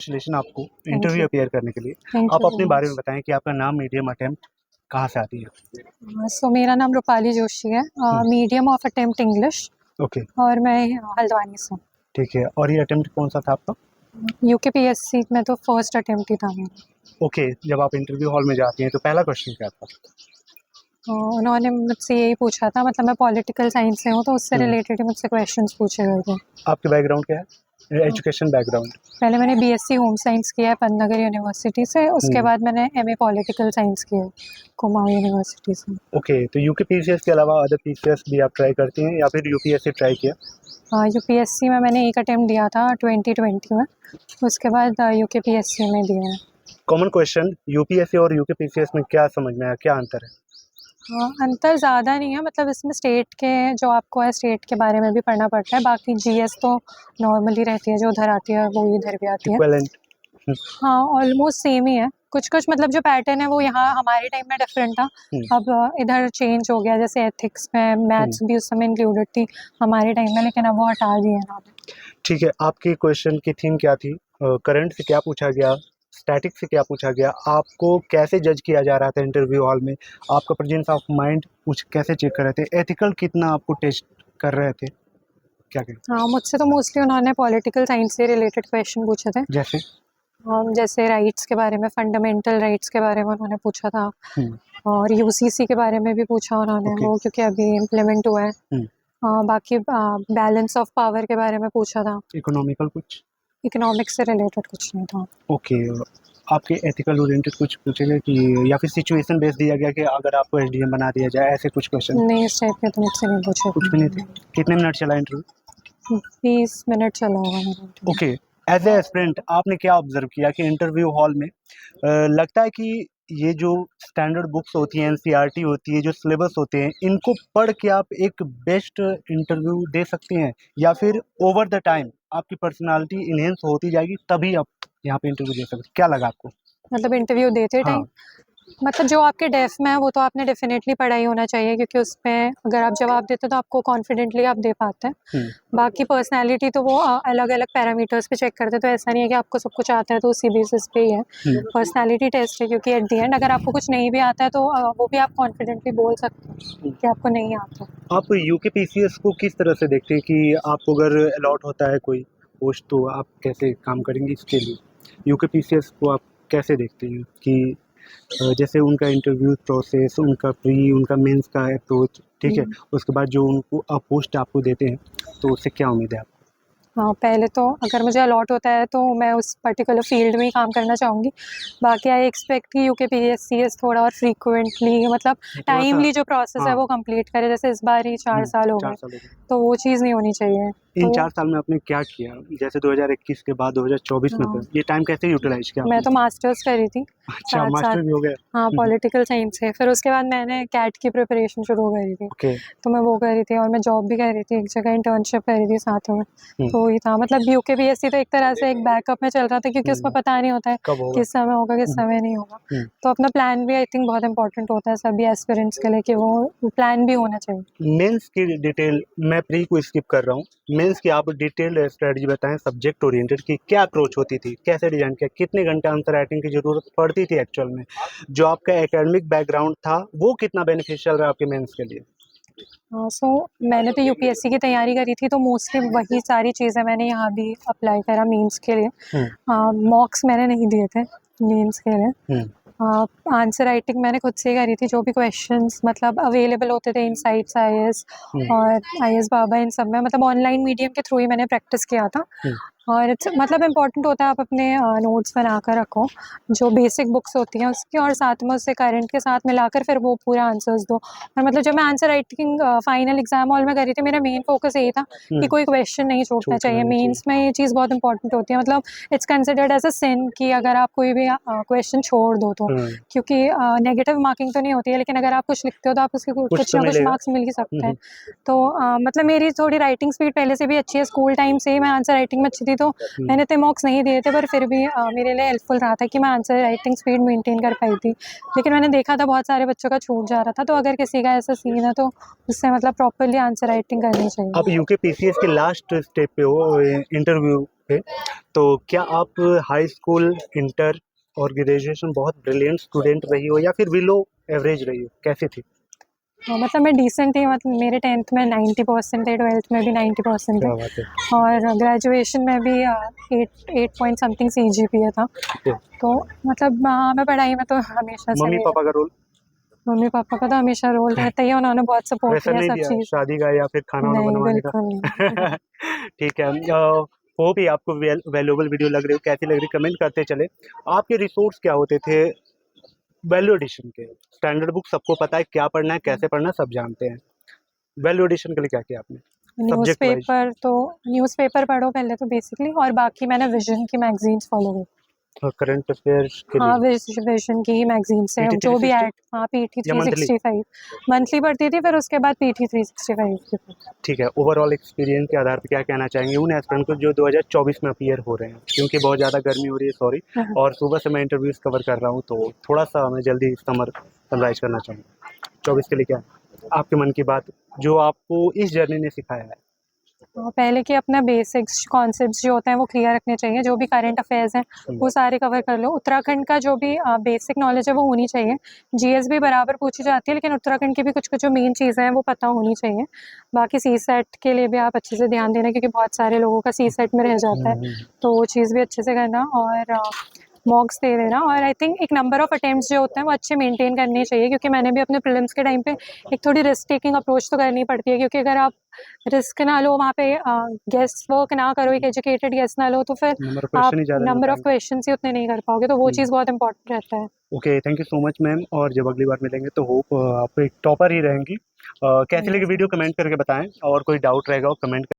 Congratulation आपको thank interview you. Appear करने के लिए। थैंक आप यू अपने वेरी बारे में मच। बताएं कि आपका नाम, मीडियम अटेम्प्ट कहाँ से आती है? सो मेरा नाम रूपाली जोशी है, hmm, medium of attempt English, okay, और मैं हल्द्वानी से हूँ। ठीक है। और ये अटेम्प्ट कौन सा था आपका? यूकेपीएससी में तो फर्स्ट अटेम्प्ट ही था मेरा। ओके, जब आप इंटरव्यू हॉल में जाती हैं तो पहला क्वेश्चन क्या था? उन्होंने मुझसे यही पूछा था, मतलब मैं पॉलिटिकल साइंस से हूँ तो उससे हम्म, रिलेटेड ही मुझसे क्वेश्चंस पूछे गए थे। आपके बैकग्राउंड क्या है, हाँ, एजुकेशन बैकग्राउंड? पहले मैंने बीएससी होम साइंस किया है पन्नागर यूनिवर्सिटी से, उसके हम्म, बाद मैंने एमए पॉलिटिकल साइंस किया है कुमाऊं यूनिवर्सिटी से। ओके, तो यूके पीसीएस के अलावा अदर पीसीएस भी आप ट्राई करती हैं या फिर यूपीएससी ट्राई किया? यूपीएससी में मैंने एक अटेम्प्ट दिया था 2020 में, उसके बाद यूकेपीएससी में दिया है। कॉमन क्वेश्चन, यूपीएससी और यूके पीसीएस में क्या समझ में आया, क्या अंतर है? अंतर ज़्यादा नहीं है, मतलब इसमें स्टेट के जो आपको है स्टेट के बारे में भी पढ़ना पड़ता है, बाकी जीएस तो नॉर्मली रहती है, जो उधर आती है वो इधर भी आती है। इक्विवेलेंट। हाँ, ऑलमोस्ट सेम ही है। कुछ मतलब जो पैटर्न है वो यहाँ हमारे टाइम में डिफरेंट था, अब इधर चेंज हो गया, जैसे एथिक्स में मैथ्स भी उस समय इंक्लूडेड थी हमारे टाइम में, लेकिन अब वो हटा दिए हैं इन्होंने। ठीक है, आपकी क्वेश्चन की थीम क्या थी? करंट से क्या पूछा गया, स्टैटिक से क्या पूछा गया, आपको कैसे जज किया जा रहा था इंटरव्यू हॉल में, आपका प्रेजेंस ऑफ माइंड कुछ कैसे चेक कर रहे थे, एथिकल कितना आपको टेस्ट कर रहे थे, क्या क्या? हाँ, मुझसे तो मोस्टली उन्होंने पॉलिटिकल साइंस से रिलेटेड क्वेश्चन पूछे थे। जैसे? जैसे राइट्स के बारे में, फंडामेंटल राइट्स के बारे में उन्होंने पूछा था, हम्म, और यूसीसी के बारे में भी पूछा उन्होंने, ओके, वो क्योंकि अभी इम्प्लीमेंट हुआ है। हम्म, बाकी बैलेंस ऑफ पावर के बारे में पूछा था। इकोनॉमिकल कुछ? इकोनॉमिक्स से रिलेटेड कुछ नहीं था। ओके, आपके एथिकल ओरिएंटेड कुछ पूछेगा कि या फिर सिचुएशन बेस्ड दिया गया कि अगर आपको एसडीएम बना दिया जाए, ऐसे कुछ क्वेश्चन? नहीं, इस टाइप के तो मुझसे नहीं पूछे कुछ भी नहीं थे। कितने मिनट चला इंटरव्यू? थे। 20 मिनट चला होगा मेरा interview। Okay, as a aspirant आपने क्या ऑब्जर्व किया कि इंटरव्यू हॉल में लगता है कि ये जो स्टैंडर्ड बुक्स होती हैं, एनसीईआरटी होती है, जो सिलेबस होते हैं, इनको पढ़ के आप एक बेस्ट इंटरव्यू दे सकते हैं या फिर ओवर द टाइम आपकी पर्सनालिटी इनहेंस होती जाएगी तभी आप यहाँ पे इंटरव्यू दे सकते हैं? क्या लगा आपको? मतलब इंटरव्यू देते हाँ, टाइम, मतलब जो आपके डेफ में है वो तो आपने डेफिनेटली पढ़ा ही होना चाहिए, क्योंकि उसमें अगर आप जवाब देते हो तो आपको कॉन्फिडेंटली आप दे पाते हैं। हम्म, बाकी पर्सनैलिटी तो वो अलग अलग पैरामीटर्स पे चेक करते हैं, तो ऐसा नहीं है कि आपको सब कुछ आता है तो उसी बेसिस पे ही है। हम्म, पर्सनैलिटी टेस्ट है, क्योंकि एट द एंड अगर आपको कुछ नहीं भी आता है तो वो भी आप कॉन्फिडेंटली बोल सकते हैं कि आपको नहीं आता। आप यूके पीसीएस को किस तरह से देखते हैं कि आपको अगर अलॉट होता है कोई पोस्ट तो आप कैसे काम करेंगे इसके लिए? यूके पीसीएस को आप कैसे देखते हैं कि जैसे उनका इंटरव्यू प्रोसेस, उनका प्री, उनका मेंस का अप्रोच, ठीक है, उसके बाद जो उनको पोस्ट आपको देते हैं तो उससे क्या उम्मीद है आपको? हाँ, पहले तो अगर मुझे अलॉट होता है तो मैं उस पर्टिकुलर फील्ड में ही काम करना चाहूँगी। बाकी आई एक्सपेक्ट कि यूकेपीएससीएस थोड़ा और फ्रीक्वेंटली, मतलब थोड़ा सा, टाइमली जो प्रोसेस है हाँ, वो कंप्लीट करे, जैसे इस बार ही 4 साल हो 4 गए, साल हो गए। तो वो चीज़ नहीं होनी चाहिए। इन तो 4 साल में आपने क्या किया? जैसे 2021 के बाद 2024 में हाँ, फिर ये टाइम कैसे यूटिलाइज़ किया मैं आपने? तो मास्टर्स करी थी अच्छा, साथ-साथ। मास्टर भी हो गया? हाँ, पॉलिटिकल साइंस से, फिर उसके बाद मैंने कैट की प्रिपरेशन शुरू करी थी। ओके, तो मैं वो कर रही थी, और मैं जॉब भी कर रही थी, एक जगह इंटर्नशिप कर रही थी साथ में। हुँ, तो वही था, मतलब यूकेपीएससी तो एक तरह से एक बैकअप में चल रहा था, क्योंकि उसमें हुँ, पता नहीं होता है कब होगा? किस समय होगा, किस हुँ, समय नहीं होगा। हुँ। तो अपना प्लान भी आई थिंक बहुत इंपॉर्टेंट होता है सभी एस्पिरेंट्स के लिए, कि वो प्लान भी होना चाहिए। मेंस की डिटेल मैं प्री को स्किप कर रहा हूँ। मेंस की आप डिटेल्ड स्ट्रेटजी बताएँ सब्जेक्ट ओरिएंटेड की क्या अप्रोच होती थी? कैसे डिज़ाइन किया? कितने घंटे आंसर राइटिंग की ज़रूरत पड़ती थी एक्चुअल में? जो आपका एकेडमिक बैकग्राउंड था, वो कितना बेनिफिशियल रहा आपके मेंस के लिए? सो मैंने तो यूपीएससी की तैयारी करी थी, तो मोस्टली वही सारी चीज़ें मैंने यहाँ भी अप्लाई करा मेंस के लिए। हुँ, मॉक्स मैंने नहीं दिए थे मेंस के लिए। हुँ, आंसर राइटिंग मैंने खुद से ही करी थी, जो भी क्वेश्चंस मतलब अवेलेबल होते थे इनसाइट्स आईएएस हुँ, और आईएएस बाबा, इन सब में मतलब ऑनलाइन मीडियम के थ्रू ही मैंने प्रैक्टिस किया था। हुँ, और इट्स मतलब इम्पोर्टेंट होता है आप अपने नोट्स बनाकर रखो, जो बेसिक बुक्स होती हैं उसकी, और साथ में उससे करंट के साथ मिलाकर फिर वो पूरा आंसर्स दो। और मतलब जब मैं answer writing final exam hall में करी थी, मेरा मेन फोकस यही था हुँ, कि कोई क्वेश्चन नहीं छूटना छूटना चाहिए। नहीं चाहिए। मेंस में ये चीज़ बहुत इंपॉर्टेंट होती है, मतलब इट्स कंसिडर्ड एज अ सिन कि अगर आप कोई भी क्वेश्चन छोड़ दो तो, हुँ, क्योंकि नेगेटिव मार्किंग तो नहीं होती है, लेकिन अगर आप कुछ लिखते हो तो आप उसके कुछ कुछ तो ना कुछ मिलेगा। मार्क्स मिल ही हुँ, सकते हैं। हुँ, तो मतलब मेरी थोड़ी राइटिंग स्पीड पहले से भी अच्छी है, स्कूल टाइम से ही मैं आंसर राइटिंग में अच्छी थी, तो मैंने इतने मॉक्स नहीं दिए थे, पर फिर भी मेरे लिए हेल्पफुल रहा था कि मैं आंसर राइटिंग स्पीड मेंटेन कर पाई थी। लेकिन मैंने देखा था बहुत सारे बच्चों का छूट जा रहा था, तो अगर किसी का ऐसा सीन है तो उससे मतलब प्रॉपर्ली आंसर राइटिंग करनी चाहिए। आप यूकेपीसीएस के लास्ट स्टेप पे हो इंटरव्यू पे, तो क्या आप हाई स्कूल, इंटर और ग्रेजुएशन बहुत ब्रिलियंट स्टूडेंट रही हो या फिर बिलो एवरेज रही हो, कैसी थी? मतलब मैं डिसेंट थी, मतलब मेरे 10th में 90% थे, 12th में भी 90% क्या थे, बात है। और ग्रेजुएशन में भी 8 पॉइंट समथिंग CGPA था। ओके। तो मतलब हाँ, मैं पढ़ाई में तो हमेशा से मम्मी मेरे पापा का रोल मम्मी पापा का तो हमेशा रोल रहता ही है, उन्होंने बहुत सपोर्ट प्रेशर किया नहीं सब दिया चीज़। शादी का या फिर खाना वाना नहीं, बनवाने बिल्कुल नहीं। का? ठीक है। वो भी आपको वैल्यूएबल वीडियो लग रही हो, कैसी लग रही कमेंट करते चले। आपके रिसोर्स क्या होते थे वैल्यू एडिशन के? स्टैंडर्ड बुक सबको पता है क्या पढ़ना है, कैसे पढ़ना है, सब जानते हैं। वैल्यू एडिशन के लिए क्या किया आपने सब्जेक्ट वाइज? न्यूज़पेपर पढ़ो पहले तो बेसिकली, और बाकी मैंने विजन की मैगजीन्स फॉलो की। करंट अफेयर्स के हाँ, लिए विजन की ही मैगजीन से पीटी जो थ्री भी सिक्सटी ऐड, हाँ, PT या मंथली? 365 मंथली पढ़ती थी, फिर उसके बाद PT 365 की पढ़ी। ठीक है, ओवरऑल एक्सपीरियंस के आधार पर क्या कहना चाहेंगे उन एस्पिरेंट को जो 2024 में अपीयर हो रहे हैं? क्योंकि बहुत ज़्यादा गर्मी हो रही है, सॉरी, हाँ। और सुबह से मैं इंटरव्यूज कवर कर रहा हूँ, तो थोड़ा सा मैं जल्दी समराइज करना चाहूँगा 24 के लिए। क्या आपके मन की बात जो आपको इस जर्नी ने सिखाया है? पहले कि अपना बेसिक्स कॉन्सेप्ट्स जो होते हैं वो क्लियर रखने चाहिए, जो भी करंट अफेयर्स हैं वो सारे कवर कर लो। उत्तराखंड का जो भी बेसिक नॉलेज है वो होनी चाहिए। GS भी बराबर पूछी जाती है, लेकिन उत्तराखंड की भी कुछ कुछ जो मेन चीज़ें हैं वो पता होनी चाहिए। बाकी CSET के लिए भी आप अच्छे से ध्यान देना, क्योंकि बहुत सारे लोगों का CSET में रह जाता है, तो वो चीज़ भी अच्छे से करना, और मॉक्स दे देना। और आई थिंक एक नंबर ऑफ अटेम्प्ट्स जो होते हैं वो अच्छे मेंटेन करने चाहिए, क्योंकि मैंने भी अपने प्रीलिम्स के टाइम पे एक थोड़ी रिस्क टेकिंग अप्रोच तो करनी पड़ती है, क्योंकि अगर आप रिस्क ना लो वहाँ पे, गेस वर्क ना करो, एक एजुकेटेड गेस ना लो, तो फिर नंबर ऑफ आप क्वेश्चन ही ज़्यादा नहीं हो नंबर ऑफ पाएंगे। क्वेश्चन ही उतने नहीं कर पाओगे, तो वो चीज़ बहुत इंपॉर्टेंट रहता है। Okay, thank you so much ma'am, और जब अगली बार मिलेंगे तो होप आप एक टॉपर ही रहेंगी। कैसी लगी वीडियो कमेंट करके बताएं, और कोई डाउट रहेगा वो कमेंट